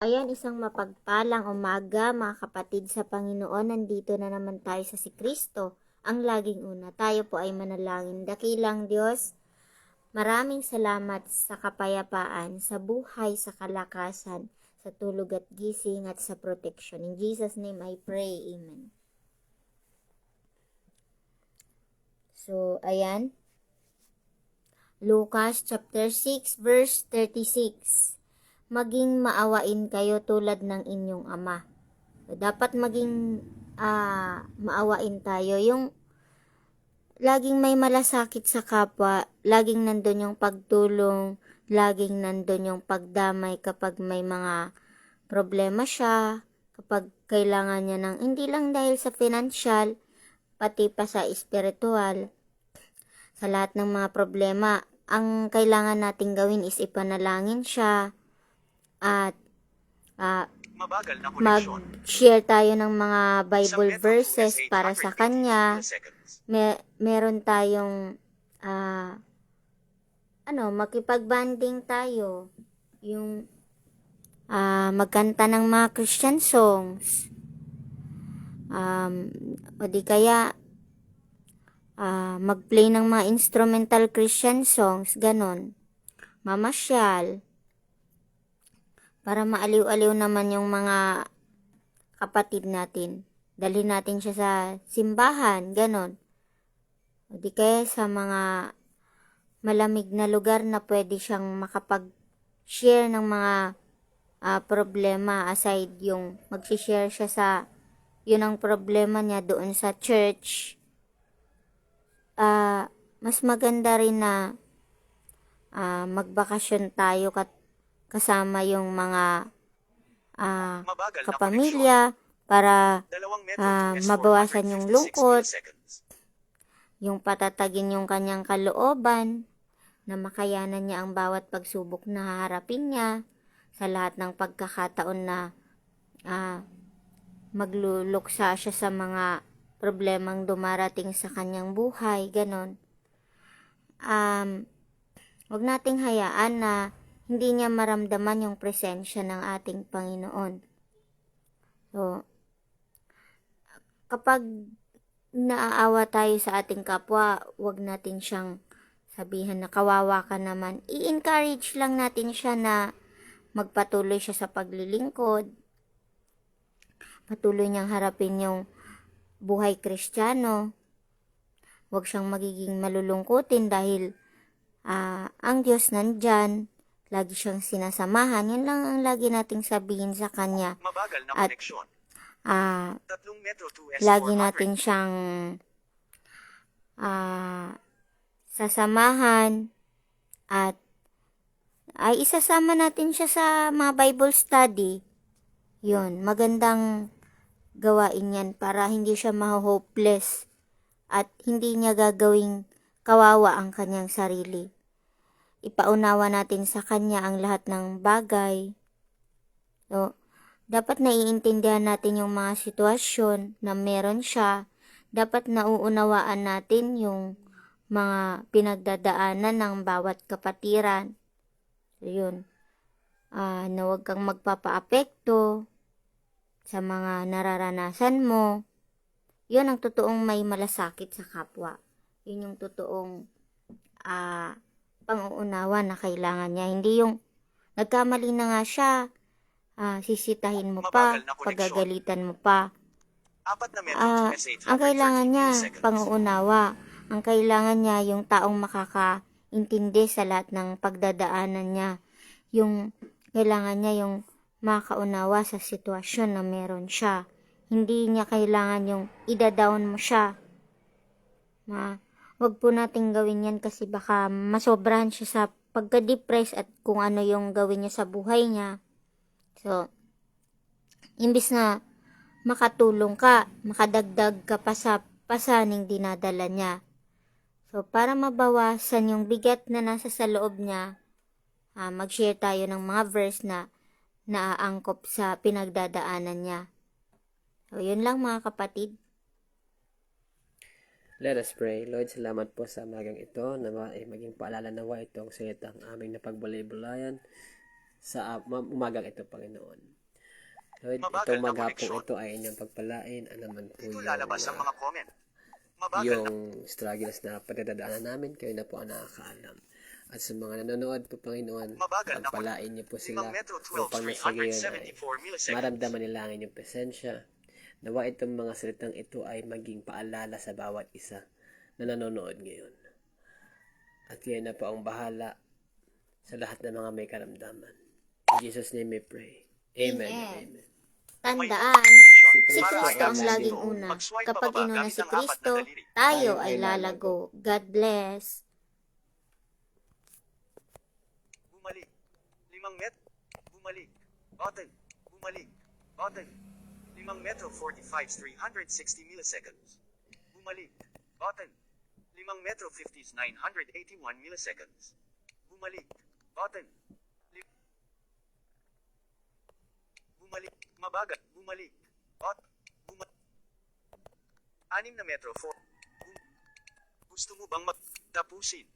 Ayan, isang mapagpalang umaga mga kapatid sa Panginoon. Nandito na naman tayo sa si Kristo, ang laging una. Tayo po ay manalangin. Dakilang Diyos, maraming salamat sa kapayapaan, sa buhay, sa kalakasan, sa tulog at gising at sa protection. In Jesus' name I pray. Amen. So, ayan. Lucas chapter 6 verse 36. Maging maawain kayo tulad ng inyong ama. So, dapat maging maawain tayo. Yung laging may malasakit sa kapwa, laging nandun yung pagtulong, laging nandun yung pagdamay kapag may mga problema siya, kapag kailangan niya ng hindi lang dahil sa financial, pati pa sa spiritual, sa lahat ng mga problema, ang kailangan nating gawin is ipanalangin siya at mag-share tayo ng mga Bible verses para sa kanya. Meron tayong makipag-banding tayo. Yung magkanta ng mga Christian songs. O di kaya mag-play ng mga instrumental Christian songs, ganon. Mamasyal. Para maaliw-aliw naman yung mga kapatid natin. Dalhin natin siya sa simbahan, ganon. O di kaya sa mga malamig na lugar na pwede siyang makapag-share ng mga problema aside yung mag-share siya sa yun ang problema niya doon sa church. Mas maganda rin na magbakasyon tayo kasama yung mga kapamilya para mabawasan yung lungkot, yung patatagin yung kanyang kalooban, na makayanan niya ang bawat pagsubok na haharapin niya sa lahat ng pagkakataon na magluluksa siya sa mga problemang dumarating sa kanyang buhay, ganon. Huwag nating hayaan na hindi niya maramdaman yung presensya ng ating Panginoon. So, kapag naaawa tayo sa ating kapwa, huwag natin siyang sabihan na kawawa ka naman. I-encourage lang natin siya na magpatuloy siya sa paglilingkod. Patuloy niyang harapin yung buhay Kristiyano. Huwag siyang magiging malulungkutin dahil ang Diyos nandyan. Lagi siyang sinasamahan. Yun lang ang lagi nating sabihin sa kanya. At lagi natin siyang sasamahan at ay isasama natin siya sa mga Bible study. Yun, magandang gawain yan para hindi siya ma-hopeless at hindi niya gagawing kawawa ang kanyang sarili. Ipaunawa natin sa kanya ang lahat ng bagay. So, dapat naiintindihan natin yung mga sitwasyon na meron siya. Dapat nauunawaan natin yung mga pinagdadaanan ng bawat kapatiran. So, yun. Na huwag kang magpapaapekto sa mga nararanasan mo. Yun ang totoong may malasakit sa kapwa. Yun yung totoong pang-uunawa na kailangan niya. Hindi yung nagkamali na nga siya, sisitahin mo pa, pagagalitan mo pa. Ang kailangan niya, pang-uunawa. Ang kailangan niya, yung taong makakaintindi sa lahat ng pagdadaanan niya. Yung kailangan niya, yung makaunawa sa sitwasyon na meron siya. Hindi niya kailangan yung ida-down mo siya. Huwag po nating gawin yan kasi baka masobrahan siya sa pagka-depress at kung ano yung gawin niya sa buhay niya. So, imbis na makatulong ka, makadagdag ka pa sa pasaning dinadala niya. So, para mabawasan yung bigat na nasa sa loob niya, mag-share tayo ng mga verse na naaangkop sa pinagdadaanan niya. So, yun lang mga kapatid. Let us pray. Lord, salamat po sa magang ito na maging paalala nawa itong salitang aming napagbalay-balayan sa umagang ito, Panginoon. Lord, Mabagal itong na maghapong koneksyon. ito ay inyong pagpalain. Ano man po Dito lalabas ang mga comment. Mabagal na yung struggles na pagdadaanan namin, kayo na po ang nakakaalam. At sa mga nanonood po, Panginoon, Mabagal na pagpalain niyo po sila 5 Metro 12, upang nasa gayon ay 374 milliseconds. maramdaman nila ang inyong presensya. Nawa itong mga salitang ito ay maging paalala sa bawat isa na nanonood ngayon. At kayo na po ang bahala sa lahat ng mga may karamdaman. In Jesus' name we pray. Amen. Amen. Amen. Tandaan, si Para Kristo ang i-access laging ito, una. mag-swipe Kapag pababa inuna gamit si ang apat na Kristo, daliri. tayo ay lalago. God bless. Bumalik. 5 met. Bumalik. Button. Bumalik. Button. 5 metro 45 360 milliseconds. Bumalik. Button. 5 metro 50s 981 milliseconds. Bumalik. Button. Bumalik. Mabagal. Bumalik. Bumalik. 6 na metro 4. Gusto mo bang magtapusin?